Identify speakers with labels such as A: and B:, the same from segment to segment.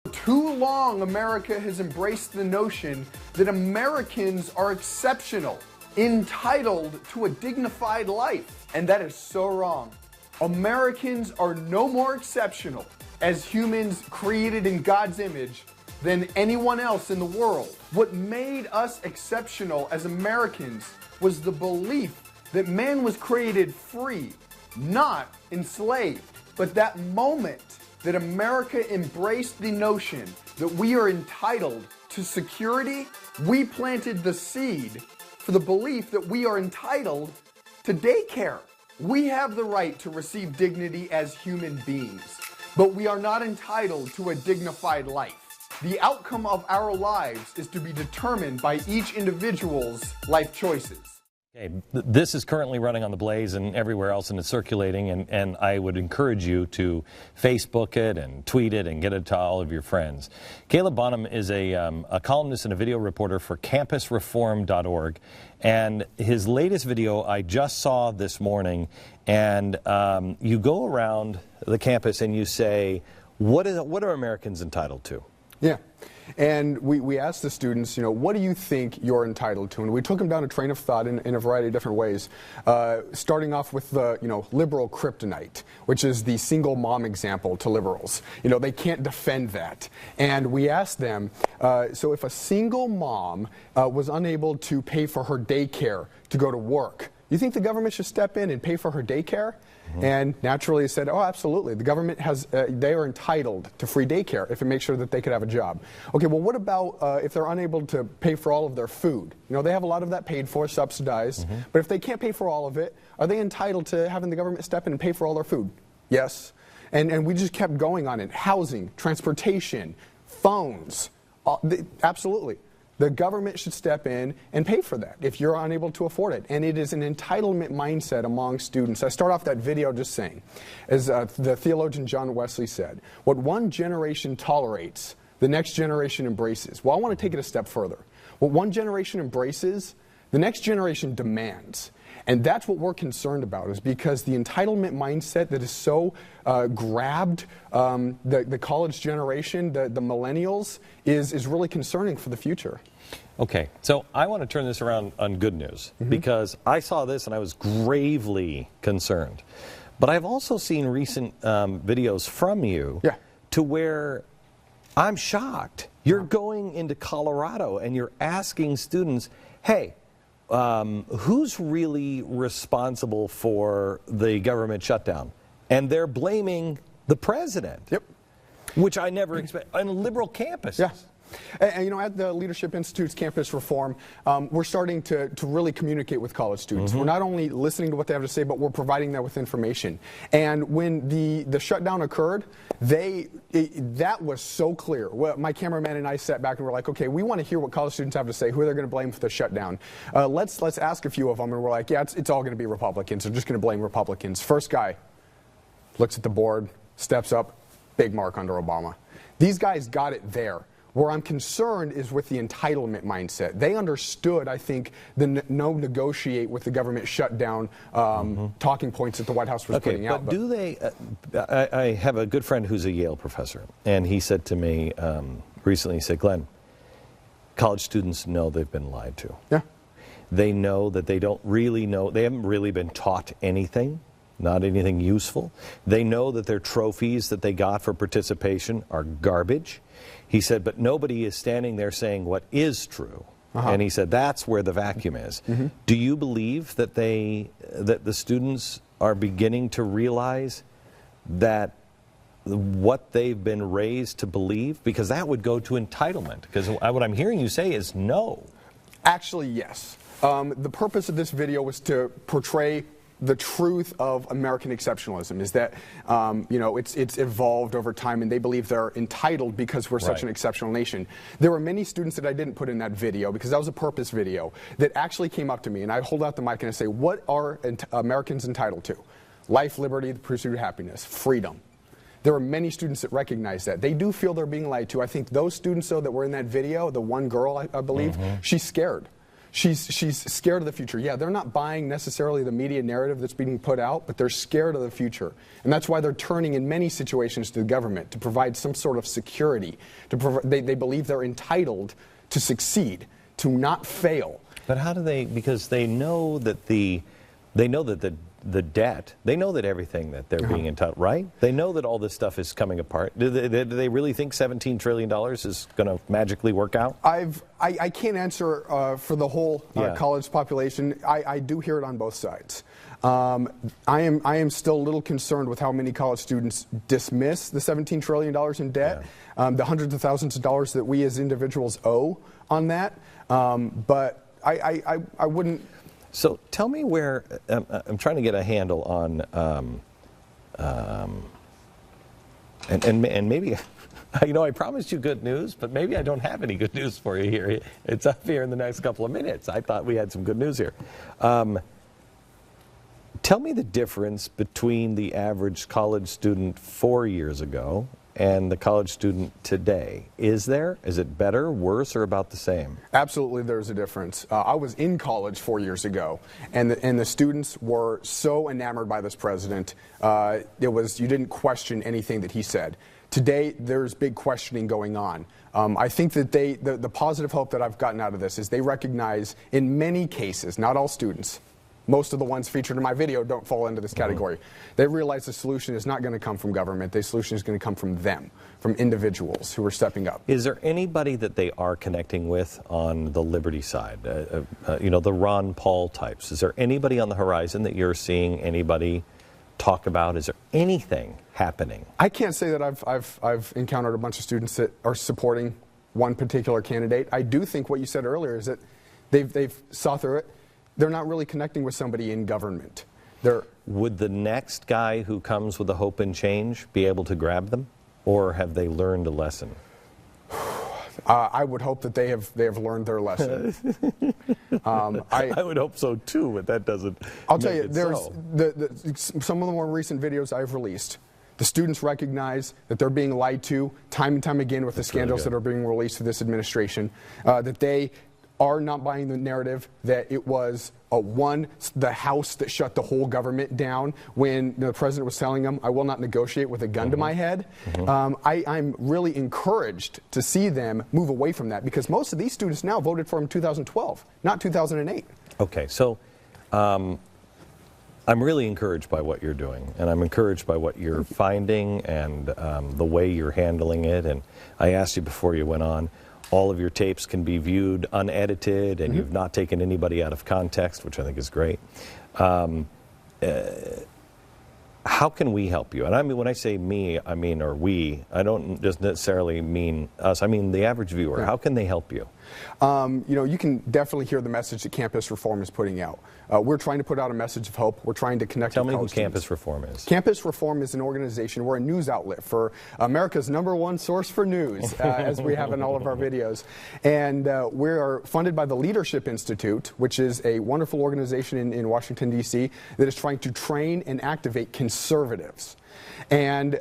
A: Too long, America has embraced the notion that Americans are exceptional, entitled to a dignified life. And that is so wrong. Americans are no more exceptional as humans created in God's image than anyone else in the world. What made us exceptional as Americans was the belief that man was created free, not enslaved. But that moment that America embraced the notion that we are entitled to security, we planted the seed for the belief that we are entitled to daycare. We have the right to receive dignity as human beings, but we are not entitled to a dignified life. The outcome of our lives is to be determined by each individual's life choices.
B: Okay, this is currently running on TheBlaze and everywhere else, and it's circulating, and I would encourage you to Facebook it and tweet it and get it to all of your friends. Caleb Bonham is a columnist and a video reporter for campusreform.org, and his latest video I just saw this morning, and you go around the campus and you say, what are Americans entitled to?
C: Yeah. And we asked the students, what do you think you're entitled to? And we took them down a train of thought in a variety of different ways, starting off with the, liberal kryptonite, which is the single mom example to liberals. They can't defend that. And we asked them, so if a single mom was unable to pay for her daycare to go to work, you think the government should step in and pay for her daycare? And naturally said, oh, absolutely. The government they are entitled to free daycare if it makes sure that they could have a job. Okay, well, what about if they're unable to pay for all of their food? They have a lot of that paid for, subsidized. But if they can't pay for all of it, are they entitled to having the government step in and pay for all their food? Yes. And we just kept going on it. Housing, transportation, phones, absolutely. The government should step in and pay for that if you're unable to afford it. And it is an entitlement mindset among students. I start off that video just saying, as the theologian John Wesley said, what one generation tolerates, the next generation embraces. Well, I want to take it a step further. What one generation embraces, the next generation demands. And that's what we're concerned about, is because the entitlement mindset that is so grabbed the college generation, the millennials, is really concerning for the future.
B: Okay, so I want to turn this around on good news, because I saw this and I was gravely concerned. But I've also seen recent videos from you to where I'm shocked. You're going into Colorado and you're asking students, hey, who's really responsible for the government shutdown? And they're blaming the president. Yep. Which I never expect on liberal campuses.
C: Yeah. And at the Leadership Institute's Campus Reform, we're starting to really communicate with college students. We're not only listening to what they have to say, but we're providing them with information. And when the shutdown occurred, that was so clear. Well, my cameraman and I sat back and were like, okay, we want to hear what college students have to say, who they're going to blame for the shutdown. Let's ask a few of them, and we're like, yeah, it's all going to be Republicans. They're just going to blame Republicans. First guy looks at the board, steps up, big mark under Obama. These guys got it there. Where I'm concerned is with the entitlement mindset. They understood, I think, the no negotiate with the government shutdown talking points that the White House was putting out.
B: But do they, I have a good friend who's a Yale professor, and he said to me recently, he said, Glenn, college students know they've been lied to.
C: Yeah.
B: They know that they don't really know, they haven't really been taught anything. Not anything useful. They know that their trophies that they got for participation are garbage. He said, but nobody is standing there saying what is true. And he said, that's where the vacuum is. Do you believe that that the students are beginning to realize that what they've been raised to believe? Because that would go to entitlement. Because what I'm hearing you say is no.
C: Actually, yes. The purpose of this video was to portray the truth of American exceptionalism, is that it's evolved over time, and they believe they're entitled because we're such an exceptional nation. There were many students that I didn't put in that video, because that was a purpose video, that actually came up to me, and I hold out the mic and I say, what are Americans entitled to? Life, liberty, the pursuit of happiness, freedom. There are many students that recognize that. They do feel they're being lied to. I think those students, though, that were in that video, the one girl, I believe, she's scared. She's scared of the future. Yeah, they're not buying necessarily the media narrative that's being put out, but they're scared of the future. And that's why they're turning in many situations to the government to provide some sort of security. They believe they're entitled to succeed, to not fail.
B: But how do they, because they know that the debt, they know that everything that they're being entitled, right? They know that all this stuff is coming apart. Do they really think $17 trillion is going to magically work out?
C: I can't answer for the whole college population. I do hear it on both sides. I am still a little concerned with how many college students dismiss the $17 trillion in debt, the hundreds of thousands of dollars that we as individuals owe on that. But I wouldn't.
B: So tell me where, I'm trying to get a handle on, and maybe, you know, I promised you good news, but maybe I don't have any good news for you here. It's up here in the next couple of minutes. I thought we had some good news here. Tell me the difference between the average college student 4 years ago and the college student today. Is it better, worse, or about the same?
C: Absolutely, there's a difference. I was in college 4 years ago, and the students were so enamored by this president. You didn't question anything that he said. Today, there's big questioning going on. I think that the positive hope that I've gotten out of this is they recognize, in many cases, not all students, most of the ones featured in my video don't fall into this category. They realize the solution is not going to come from government. The solution is going to come from them, from individuals who are stepping up.
B: Is there anybody that they are connecting with on the liberty side? You know, the Ron Paul types. Is there anybody on the horizon that you're seeing anybody talk about? Is there anything happening?
C: I can't say that I've encountered a bunch of students that are supporting one particular candidate. I do think what you said earlier is that they've saw through it. They're not really connecting with somebody in government.
B: Would the next guy who comes with a hope and change be able to grab them, or have they learned a lesson?
C: I would hope that they have learned their lesson.
B: I would hope so too, but that doesn't.
C: I'll tell you, there's some of the more recent videos I've released. The students recognize that they're being lied to time and time again with the scandals that are being released to this administration. That they are not buying the narrative that it was the House that shut the whole government down when the president was telling them, I will not negotiate with a gun to my head. I'm really encouraged to see them move away from that, because most of these students now voted for him in 2012, not 2008.
B: Okay, so I'm really encouraged by what you're doing, and I'm encouraged by what you're finding and the way you're handling it. And I asked you before you went on, all of your tapes can be viewed unedited, and you've not taken anybody out of context, which I think is great. How can we help you? And I mean, when I say me, I mean, or we, I don't just necessarily mean us. I mean the average viewer. Yeah. How can they help you?
C: You know, you can definitely hear the message that Campus Reform is putting out. We're trying to put out a message of hope. We're trying to connect with college students.
B: Tell me who Campus Reform is.
C: Campus Reform is an organization. We're a news outlet for America's #1 source for news, as we have in all of our videos. And we are funded by the Leadership Institute, which is a wonderful organization in Washington, D.C., that is trying to train and activate conservatives. And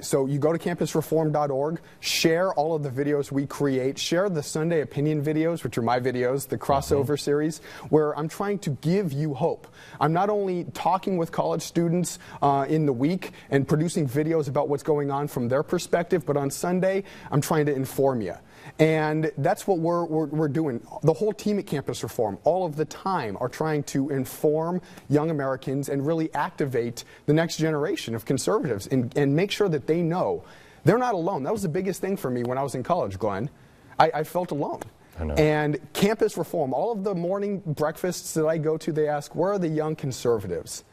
C: so you go to campusreform.org, share all of the videos we create, share the Sunday opinion videos, which are my videos, the crossover series, where I'm trying to give you hope. I'm not only talking with college students in the week and producing videos about what's going on from their perspective, but on Sunday, I'm trying to inform you. And that's what we're doing. The whole team at Campus Reform, all of the time, are trying to inform young Americans and really activate the next generation of conservatives and make sure that they know they're not alone. That was the biggest thing for me when I was in college, Glenn. I felt alone.
B: I know.
C: And Campus Reform, all of the morning breakfasts that I go to, they ask, where are the young conservatives?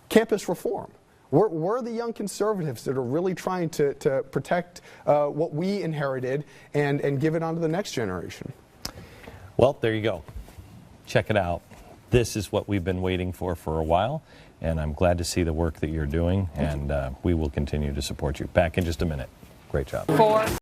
C: Campus Reform. We're the young conservatives that are really trying to protect what we inherited and give it on to the next generation.
B: Well, there you go. Check it out. This is what we've been waiting for a while, and I'm glad to see the work that you're doing, and we will continue to support you. Back in just a minute. Great job.